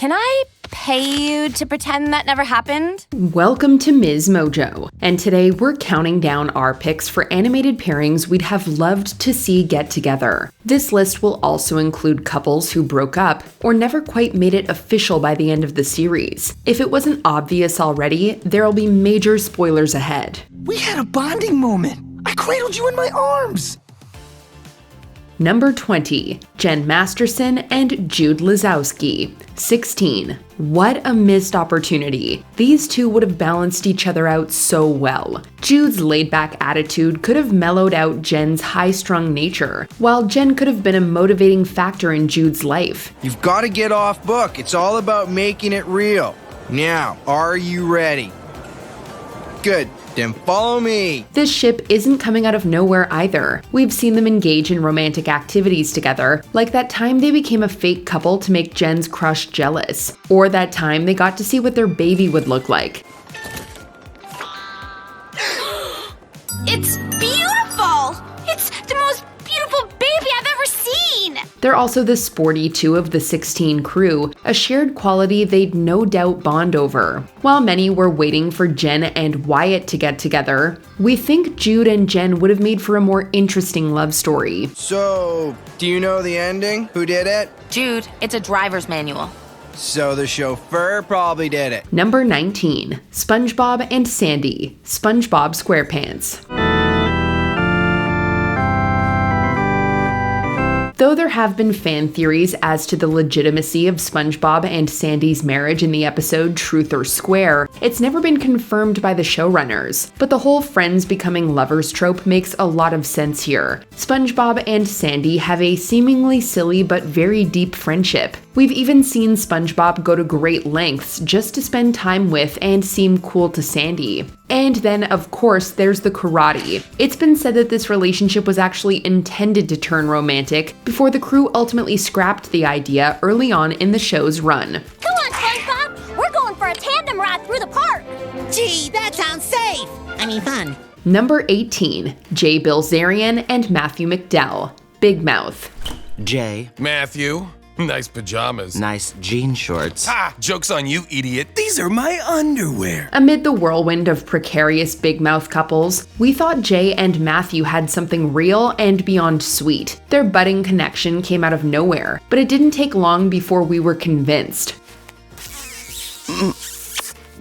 Can I pay you to pretend that never happened? Welcome to MsMojo, and today we're counting down our picks for animated pairings we'd have loved to see get together. This list will also include couples who broke up or never quite made it official by the end of the series. If it wasn't obvious already, there'll be major spoilers ahead. We had a bonding moment. I cradled you in my arms. Number 20, Jen Masterson and Jude Lazowski. 16. What a missed opportunity. These two would have balanced each other out so well. Jude's laid-back attitude could have mellowed out Jen's high-strung nature, while Jen could have been a motivating factor in Jude's life. You've got to get off book. It's all about making it real. Now, are you ready? Good. Then follow me. This ship isn't coming out of nowhere either. We've seen them engage in romantic activities together, like that time they became a fake couple to make Jen's crush jealous, or that time they got to see what their baby would look like. It's beautiful! It's the most beautiful baby I've ever seen! They're also the sporty two of the 16 crew, a shared quality they'd no doubt bond over. While many were waiting for Jen and Wyatt to get together, we think Jude and Jen would have made for a more interesting love story. So, do you know the ending? Who did it? Jude, it's a driver's manual. So the chauffeur probably did it. Number 19, SpongeBob and Sandy, SpongeBob SquarePants. Though there have been fan theories as to the legitimacy of SpongeBob and Sandy's marriage in the episode Truth or Square, it's never been confirmed by the showrunners. But the whole friends becoming lovers trope makes a lot of sense here. SpongeBob and Sandy have a seemingly silly but very deep friendship. We've even seen SpongeBob go to great lengths just to spend time with and seem cool to Sandy. And then, of course, there's the karate. It's been said that this relationship was actually intended to turn romantic before the crew ultimately scrapped the idea early on in the show's run. Come on, SpongeBob! We're going for a tandem ride through the park! Gee, that sounds safe! I mean fun. Number 18, Jay Bilzerian and Matthew McDowell, Big Mouth. Jay. Matthew. Nice pajamas. Nice jean shorts. Ha! Joke's on you, idiot. These are my underwear. Amid the whirlwind of precarious Big Mouth couples, we thought Jay and Matthew had something real and beyond sweet. Their budding connection came out of nowhere, but it didn't take long before we were convinced.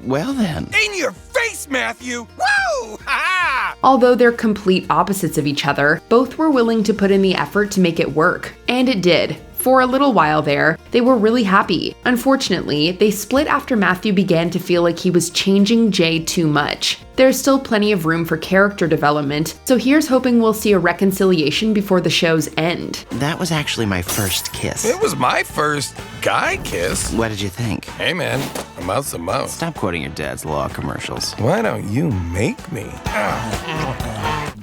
Well then. In your face, Matthew! Woo! Ha! Although they're complete opposites of each other, both were willing to put in the effort to make it work. And it did. For a little while there, they were really happy. Unfortunately, they split after Matthew began to feel like he was changing Jay too much. There's still plenty of room for character development, so here's hoping we'll see a reconciliation before the show's end. That was actually my first kiss. It was my first guy kiss. What did you think? Hey, man, a mouth's a mouth. Stop quoting your dad's law commercials. Why don't you make me?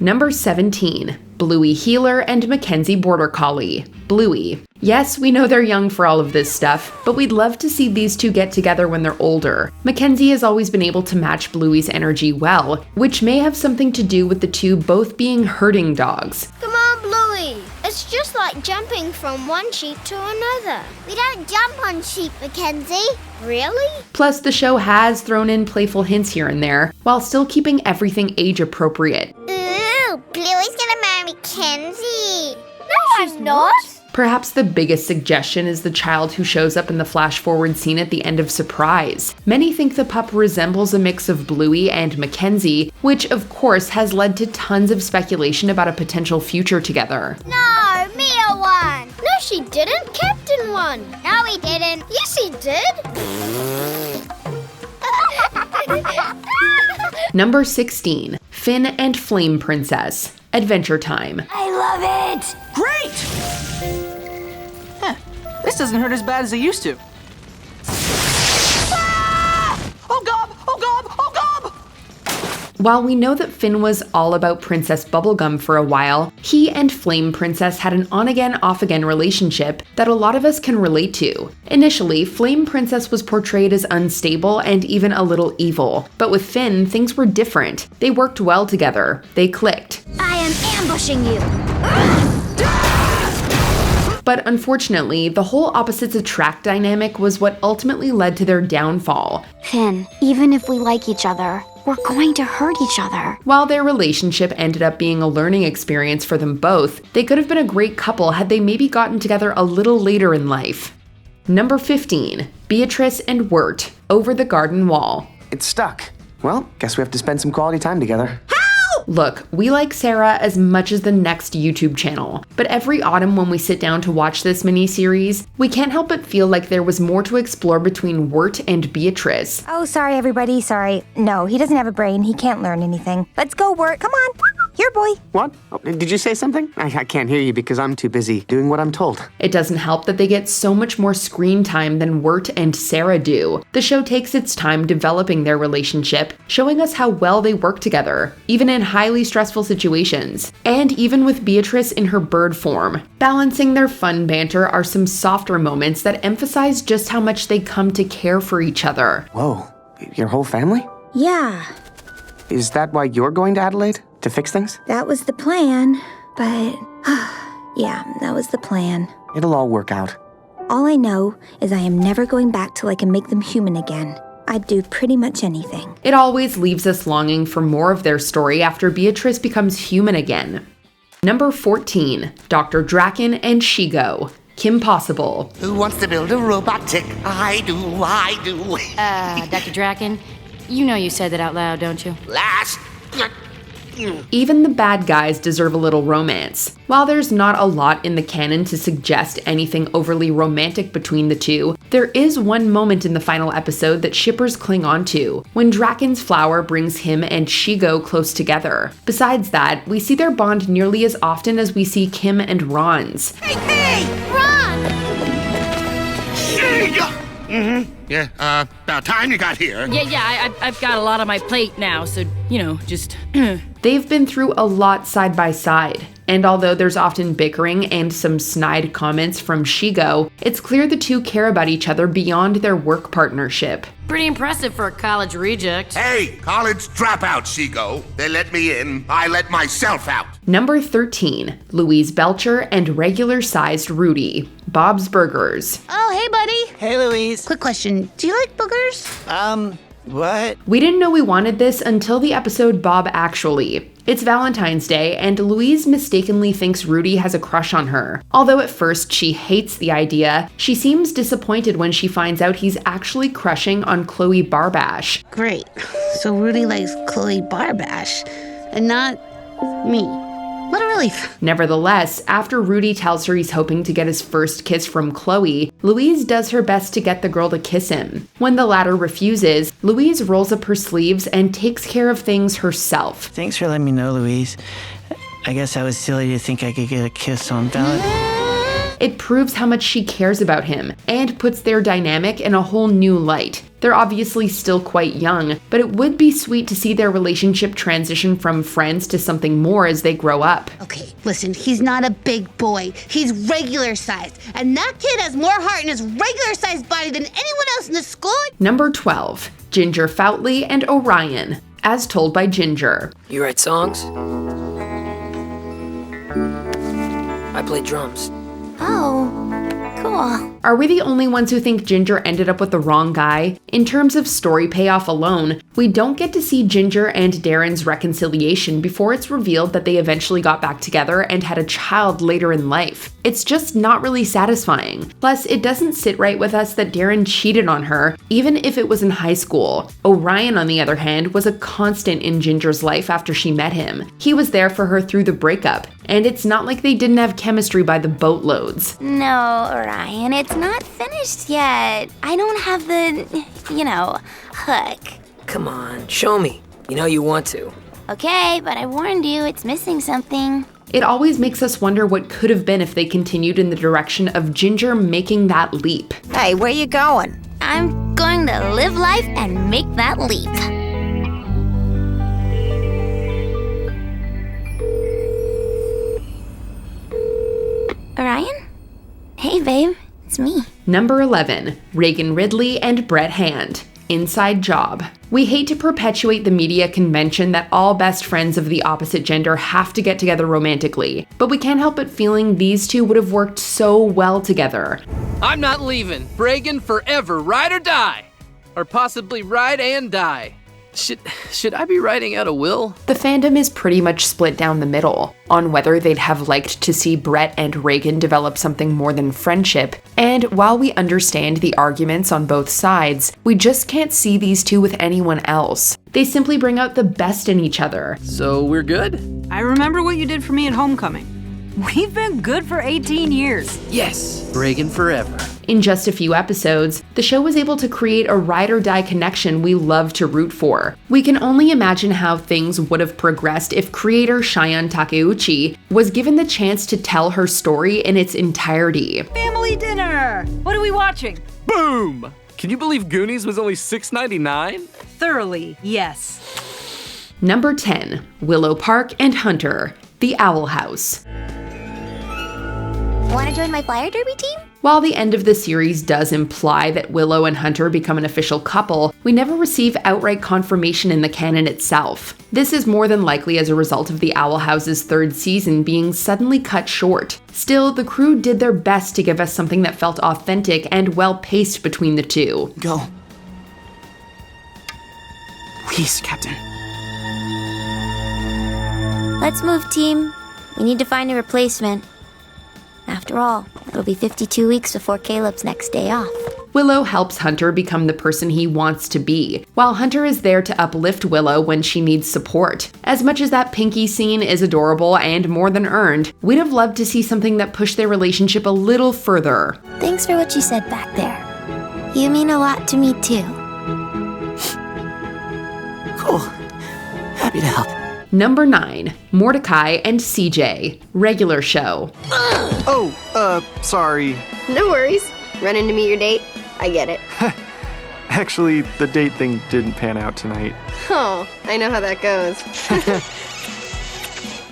Number 17, Bluey Heeler and Mackenzie Border Collie, Bluey. Yes, we know they're young for all of this stuff, but we'd love to see these two get together when they're older. Mackenzie has always been able to match Bluey's energy well, which may have something to do with the two both being herding dogs. Come on, Bluey! It's just like jumping from one sheep to another. We don't jump on sheep, Mackenzie. Really? Plus, the show has thrown in playful hints here and there, while still keeping everything age appropriate. Ooh, Bluey's gonna marry Mackenzie. No, she's not. Perhaps the biggest suggestion is the child who shows up in the flash-forward scene at the end of Surprise. Many think the pup resembles a mix of Bluey and Mackenzie, which of course has led to tons of speculation about a potential future together. No, Mia won. No, she didn't. Captain won. No, he didn't. Yes, he did. Number 16, Finn and Flame Princess, Adventure Time. I love it! Great! This doesn't hurt as bad as it used to. Ah! Oh gob! Oh gob! Oh gob! While we know that Finn was all about Princess Bubblegum for a while, he and Flame Princess had an on-again, off-again relationship that a lot of us can relate to. Initially, Flame Princess was portrayed as unstable and even a little evil, but with Finn, things were different. They worked well together. They clicked. I am ambushing you. But unfortunately, the whole opposites attract dynamic was what ultimately led to their downfall. Finn, even if we like each other, we're going to hurt each other. While their relationship ended up being a learning experience for them both, they could have been a great couple had they maybe gotten together a little later in life. Number 15, Beatrice and Wirt, Over the Garden Wall. It's stuck. Well, guess we have to spend some quality time together. Look, we like Sarah as much as the next YouTube channel, but every autumn when we sit down to watch this mini-series, we can't help but feel like there was more to explore between Wirt and Beatrice. Oh, sorry, everybody, sorry. No, he doesn't have a brain. He can't learn anything. Let's go, Wirt. Come on. Here, boy. What? Oh, did you say something? I can't hear you because I'm too busy doing what I'm told. It doesn't help that they get so much more screen time than Wirt and Sarah do. The show takes its time developing their relationship, showing us how well they work together, even in highly stressful situations, and even with Beatrice in her bird form. Balancing their fun banter are some softer moments that emphasize just how much they come to care for each other. Whoa, your whole family? Yeah, Is that why you're going to Adelaide? To fix things? that was the plan, but yeah, that was the plan. It'll all work out. All I know is I am never going back till I can make them human again. I'd do pretty much anything. It always leaves us longing for more of their story after Beatrice becomes human again. Number 14, Dr. Drakken and Shego, Kim Possible. Who wants to build a robot tick? I do. Dr. Drakken, you know you said that out loud, don't you? Last. Even the bad guys deserve a little romance. While there's not a lot in the canon to suggest anything overly romantic between the two, there is one moment in the final episode that shippers cling on to, when Drakken's flower brings him and Shego close together. Besides that, we see their bond nearly as often as we see Kim and Ron's. Hey, Ron! Yeah, about time you got here. Yeah, I've got a lot on my plate now, so, just... They've been through a lot side by side, and although there's often bickering and some snide comments from Shego, it's clear the two care about each other beyond their work partnership. Pretty impressive for a college reject. Hey, college dropout, Shego. They let me in. I let myself out. Number 13, Louise Belcher and regular-sized Rudy, Bob's Burgers. Oh, hey, buddy. Hey, Louise. Quick question. Do you like boogers? What? We didn't know we wanted this until the episode Bob Actually. It's Valentine's Day, and Louise mistakenly thinks Rudy has a crush on her. Although at first she hates the idea, she seems disappointed when she finds out he's actually crushing on Chloe Barbash. Great. So Rudy likes Chloe Barbash, and not me. What a relief. Nevertheless, after Rudy tells her he's hoping to get his first kiss from Chloe, Louise does her best to get the girl to kiss him. When the latter refuses, Louise rolls up her sleeves and takes care of things herself. Thanks for letting me know, Louise. I guess I was silly to think I could get a kiss on Valentine's. It proves how much she cares about him, and puts their dynamic in a whole new light. They're obviously still quite young, but it would be sweet to see their relationship transition from friends to something more as they grow up. Okay, listen, he's not a big boy. He's regular sized. And that kid has more heart in his regular sized body than anyone else in the school. Number 12, Ginger Foutley and Orion, as told by Ginger. You write songs? I play drums. Oh, cool. Are we the only ones who think Ginger ended up with the wrong guy? In terms of story payoff alone, we don't get to see Ginger and Darren's reconciliation before it's revealed that they eventually got back together and had a child later in life. It's just not really satisfying. Plus, it doesn't sit right with us that Darren cheated on her, even if it was in high school. Orion, on the other hand, was a constant in Ginger's life after she met him. He was there for her through the breakup, and it's not like they didn't have chemistry by the boatloads. No, Orion, it's not finished yet. I don't have the, hook. Come on, show me. You know you want to. Okay, but I warned you, it's missing something. It always makes us wonder what could have been if they continued in the direction of Ginger making that leap. Hey, where you going? I'm going to live life and make that leap. Orion? Hey, babe, it's me. Number 11, Reagan Ridley and Brett Hand, inside job. We hate to perpetuate the media convention that all best friends of the opposite gender have to get together romantically, but we can't help but feeling these two would have worked so well together. I'm not leaving. Reagan forever, ride or die. Or possibly ride and die. Should I be writing out a will? The fandom is pretty much split down the middle on whether they'd have liked to see Brett and Reagan develop something more than friendship, and while we understand the arguments on both sides, we just can't see these two with anyone else. They simply bring out the best in each other. So we're good? I remember what you did for me at homecoming. We've been good for 18 years. Yes, Reagan forever. In just a few episodes, the show was able to create a ride-or-die connection we love to root for. We can only imagine how things would have progressed if creator Cheyenne Takeuchi was given the chance to tell her story in its entirety. Family dinner! What are we watching? Boom! Can you believe Goonies was only $6.99? Thoroughly, yes. Number 10, Willow Park and Hunter, The Owl House. Want to join my flyer derby team? While the end of the series does imply that Willow and Hunter become an official couple, we never receive outright confirmation in the canon itself. This is more than likely as a result of the Owl House's third season being suddenly cut short. Still, the crew did their best to give us something that felt authentic and well-paced between the two. Go. Please, Captain. Let's move, team. We need to find a replacement. After all, it'll be 52 weeks before Caleb's next day off. Willow helps Hunter become the person he wants to be, while Hunter is there to uplift Willow when she needs support. As much as that Pinky scene is adorable and more than earned, we'd have loved to see something that pushed their relationship a little further. Thanks for what you said back there. You mean a lot to me, too. Cool. Happy to help. Number 9, Mordecai and CJ, regular show. Sorry. No worries. Running to meet your date? I get it. Actually, the date thing didn't pan out tonight. Oh, I know how that goes.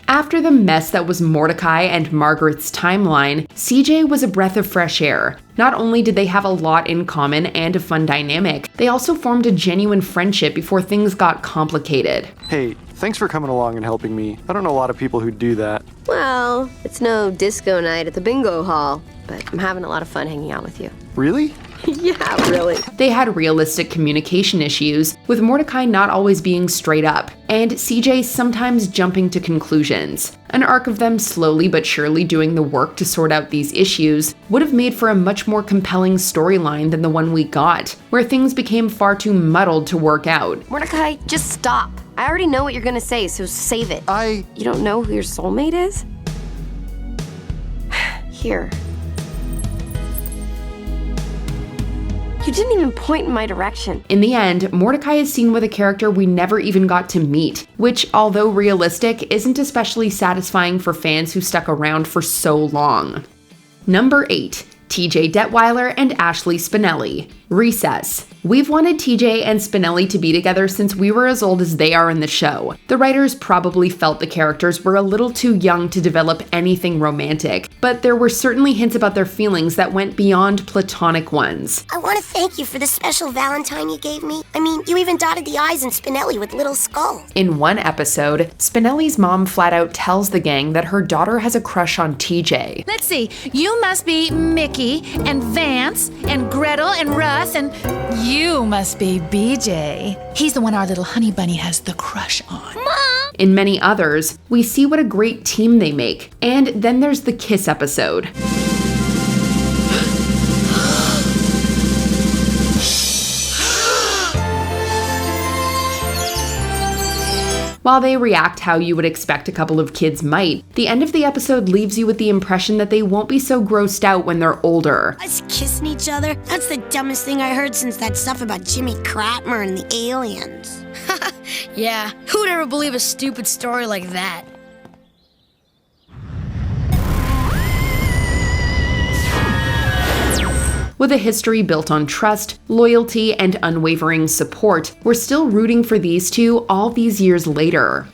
After the mess that was Mordecai and Margaret's timeline, CJ was a breath of fresh air. Not only did they have a lot in common and a fun dynamic, they also formed a genuine friendship before things got complicated. Hey, thanks for coming along and helping me. I don't know a lot of people who do that. Well, it's no disco night at the bingo hall, but I'm having a lot of fun hanging out with you. Really? Yeah, really. They had realistic communication issues, with Mordecai not always being straight up, and CJ sometimes jumping to conclusions. An arc of them slowly but surely doing the work to sort out these issues would have made for a much more compelling storyline than the one we got, where things became far too muddled to work out. Mordecai, just stop. I already know what you're gonna say, so save it. You don't know who your soulmate is? Here. You didn't even point in my direction. In the end, Mordecai is seen with a character we never even got to meet, which, although realistic, isn't especially satisfying for fans who stuck around for so long. Number 8, TJ Detweiler and Ashley Spinelli, Recess. We've wanted TJ and Spinelli to be together since we were as old as they are in the show. The writers probably felt the characters were a little too young to develop anything romantic, but there were certainly hints about their feelings that went beyond platonic ones. I want to thank you for the special Valentine you gave me. I mean, you even dotted the I's in Spinelli with little skulls. In one episode, Spinelli's mom flat out tells the gang that her daughter has a crush on TJ. Let's see, you must be Mickey and Vance and Gretel and Russ, and you must be BJ. He's the one our little honey bunny has the crush on. Mom! In many others, we see what a great team they make. And then there's the kiss episode. While they react how you would expect a couple of kids might, the end of the episode leaves you with the impression that they won't be so grossed out when they're older. Us kissing each other? That's the dumbest thing I heard since that stuff about Jimmy Kratmer and the aliens. Yeah, who'd ever believe a stupid story like that? With a history built on trust, loyalty, and unwavering support, we're still rooting for these two all these years later.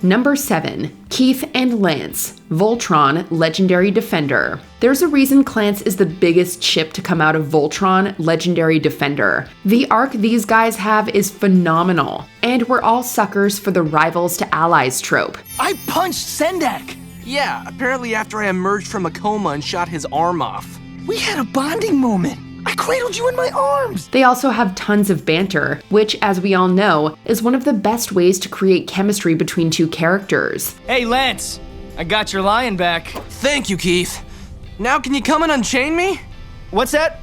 Number 7. Keith and Lance, Voltron, Legendary Defender. There's a reason Clance is the biggest ship to come out of Voltron, Legendary Defender. The arc these guys have is phenomenal, and we're all suckers for the rivals to allies trope. I punched Sendak! Yeah, apparently after I emerged from a coma and shot his arm off. We had a bonding moment. I cradled you in my arms! They also have tons of banter, which, as we all know, is one of the best ways to create chemistry between two characters. Hey, Lance! I got your lion back. Thank you, Keith. Now can you come and unchain me? What's that?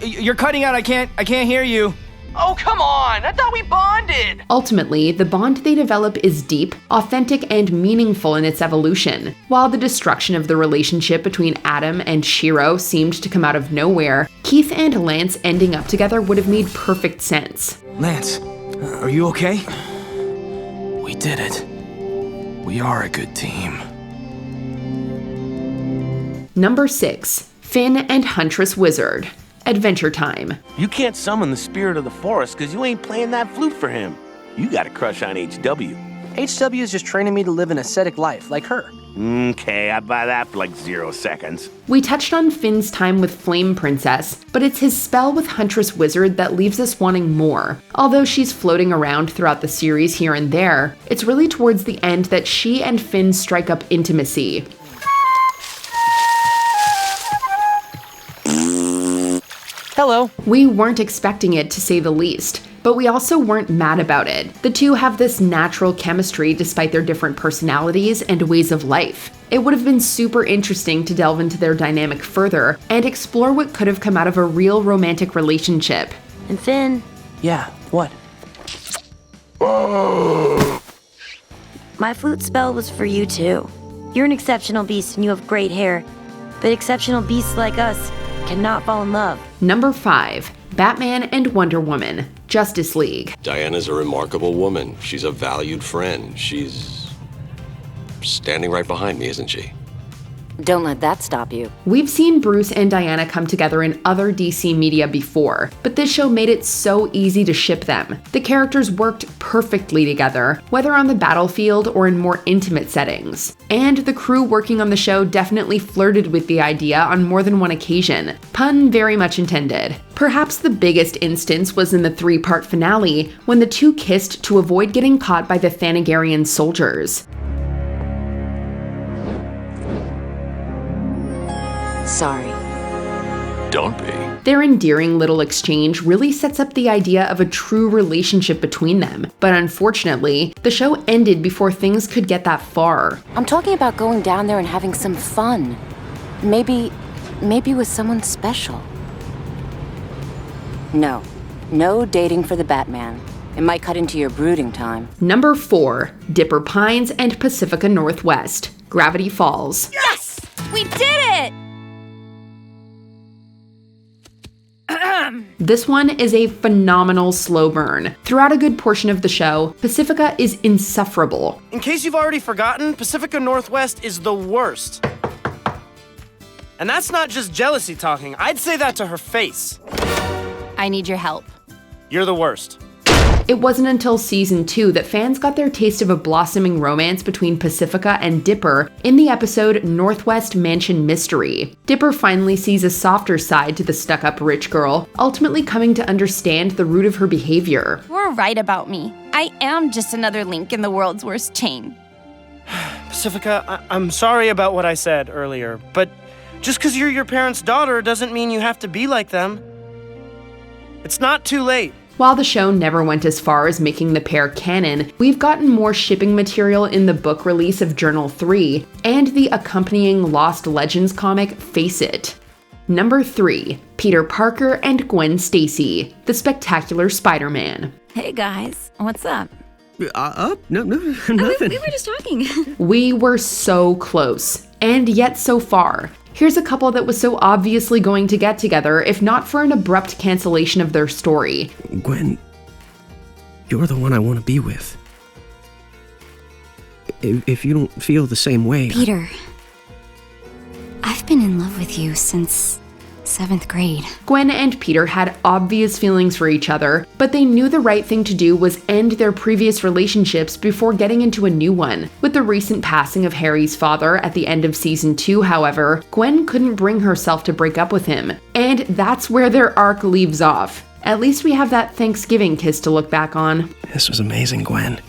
You're cutting out. I can't hear you. Oh, come on! I thought we bonded! Ultimately, the bond they develop is deep, authentic, and meaningful in its evolution. While the destruction of the relationship between Adam and Shiro seemed to come out of nowhere, Keith and Lance ending up together would have made perfect sense. Lance, are you okay? We did it. We are a good team. Number 6. Finn and Huntress Wizard. Adventure time. You can't summon the spirit of the forest because you ain't playing that flute for him. You got a crush on HW. HW is just training me to live an ascetic life, like her. Okay, I buy that for like 0 seconds. We touched on Finn's time with Flame Princess, but it's his spell with Huntress Wizard that leaves us wanting more. Although she's floating around throughout the series here and there, it's really towards the end that she and Finn strike up intimacy. Hello. We weren't expecting it, to say the least, but we also weren't mad about it. The two have this natural chemistry despite their different personalities and ways of life. It would have been super interesting to delve into their dynamic further and explore what could have come out of a real romantic relationship. And Finn. Yeah, what? My flute spell was for you too. You're an exceptional beast and you have great hair, but exceptional beasts like us cannot fall in love. Number 5. Batman and Wonder Woman, Justice League. Diana's a remarkable woman. She's a valued friend. She's standing right behind me, isn't she? Don't let that stop you. We've seen Bruce and Diana come together in other DC media before, but this show made it so easy to ship them. The characters worked perfectly together, whether on the battlefield or in more intimate settings. And the crew working on the show definitely flirted with the idea on more than one occasion. Pun very much intended. Perhaps the biggest instance was in the 3-part finale, when the two kissed to avoid getting caught by the Thanagarian soldiers. Sorry. Don't be. Their endearing little exchange really sets up the idea of a true relationship between them, but unfortunately, the show ended before things could get that far. I'm talking about going down there and having some fun. Maybe with someone special. No dating for the Batman. It might cut into your brooding time. Number 4. Dipper Pines and Pacifica Northwest, Gravity Falls. Yes! We did it! This one is a phenomenal slow burn. Throughout a good portion of the show, Pacifica is insufferable. In case you've already forgotten, Pacifica Northwest is the worst. And that's not just jealousy talking. I'd say that to her face. I need your help. You're the worst. It wasn't until season 2 that fans got their taste of a blossoming romance between Pacifica and Dipper in the episode Northwest Mansion Mystery. Dipper finally sees a softer side to the stuck-up rich girl, ultimately coming to understand the root of her behavior. You were right about me. I am just another link in the world's worst chain. Pacifica, I'm sorry about what I said earlier, but just because you're your parents' daughter doesn't mean you have to be like them. It's not too late. While the show never went as far as making the pair canon, we've gotten more shipping material in the book release of Journal 3 and the accompanying Lost Legends comic Face It. Number 3. Peter Parker and Gwen Stacy, The Spectacular Spider-Man. Hey guys, what's up? No, nothing. We were just talking. We were so close, and yet so far. Here's a couple that was so obviously going to get together, if not for an abrupt cancellation of their story. Gwen, you're the one I want to be with. If you don't feel the same way... Peter, I've been in love with you since 7th grade. Gwen and Peter had obvious feelings for each other, but they knew the right thing to do was end their previous relationships before getting into a new one. With the recent passing of Harry's father at the end of season 2, however, Gwen couldn't bring herself to break up with him, and that's where their arc leaves off. At least we have that Thanksgiving kiss to look back on. This was amazing, Gwen.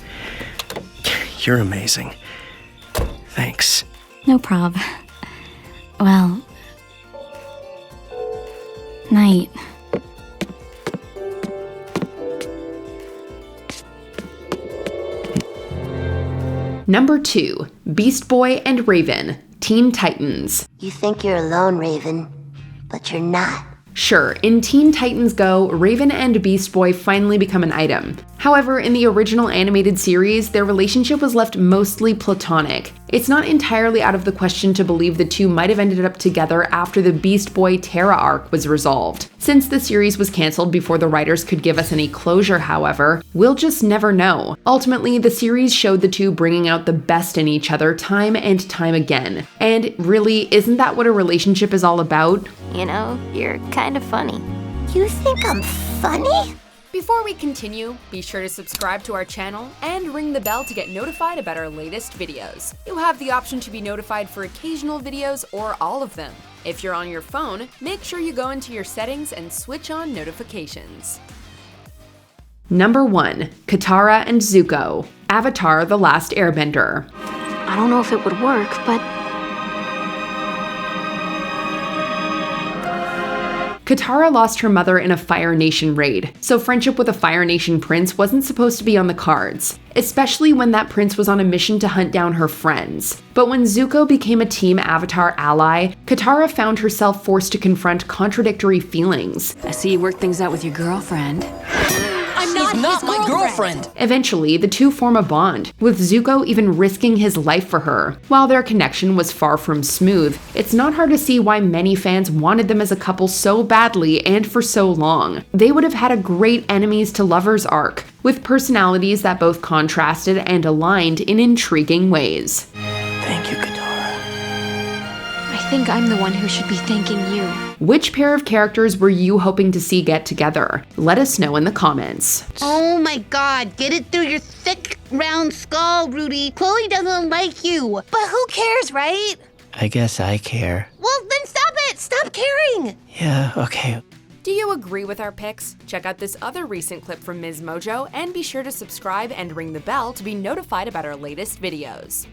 You're amazing. Thanks. No prob. Well, night. Number 2, Beast Boy and Raven, Teen Titans. You think you're alone, Raven, but you're not. Sure, in Teen Titans Go, Raven and Beast Boy finally become an item. However, in the original animated series, their relationship was left mostly platonic. It's not entirely out of the question to believe the two might have ended up together after the Beast Boy Terra arc was resolved. Since the series was cancelled before the writers could give us any closure, however, we'll just never know. Ultimately, the series showed the two bringing out the best in each other time and time again. And really, isn't that what a relationship is all about? You know, you're kind of funny. You think I'm funny? Before we continue, be sure to subscribe to our channel and ring the bell to get notified about our latest videos. You have the option to be notified for occasional videos or all of them. If you're on your phone, make sure you go into your settings and switch on notifications. Number 1, Katara and Zuko, Avatar: The Last Airbender. I don't know if it would work, but Katara lost her mother in a Fire Nation raid, so friendship with a Fire Nation prince wasn't supposed to be on the cards, especially when that prince was on a mission to hunt down her friends. But when Zuko became a Team Avatar ally, Katara found herself forced to confront contradictory feelings. I see you worked things out with your girlfriend. I'm not my girlfriend! Eventually, the two form a bond, with Zuko even risking his life for her. While their connection was far from smooth, it's not hard to see why many fans wanted them as a couple so badly and for so long. They would have had a great enemies to lovers arc, with personalities that both contrasted and aligned in intriguing ways. Thank you, Katara. I think I'm the one who should be thanking you. Which pair of characters were you hoping to see get together? Let us know in the comments. Oh my god, get it through your thick, round skull, Rudy. Chloe doesn't like you. But who cares, right? I guess I care. Well, then stop it! Stop caring! Yeah, okay. Do you agree with our picks? Check out this other recent clip from MsMojo and be sure to subscribe and ring the bell to be notified about our latest videos.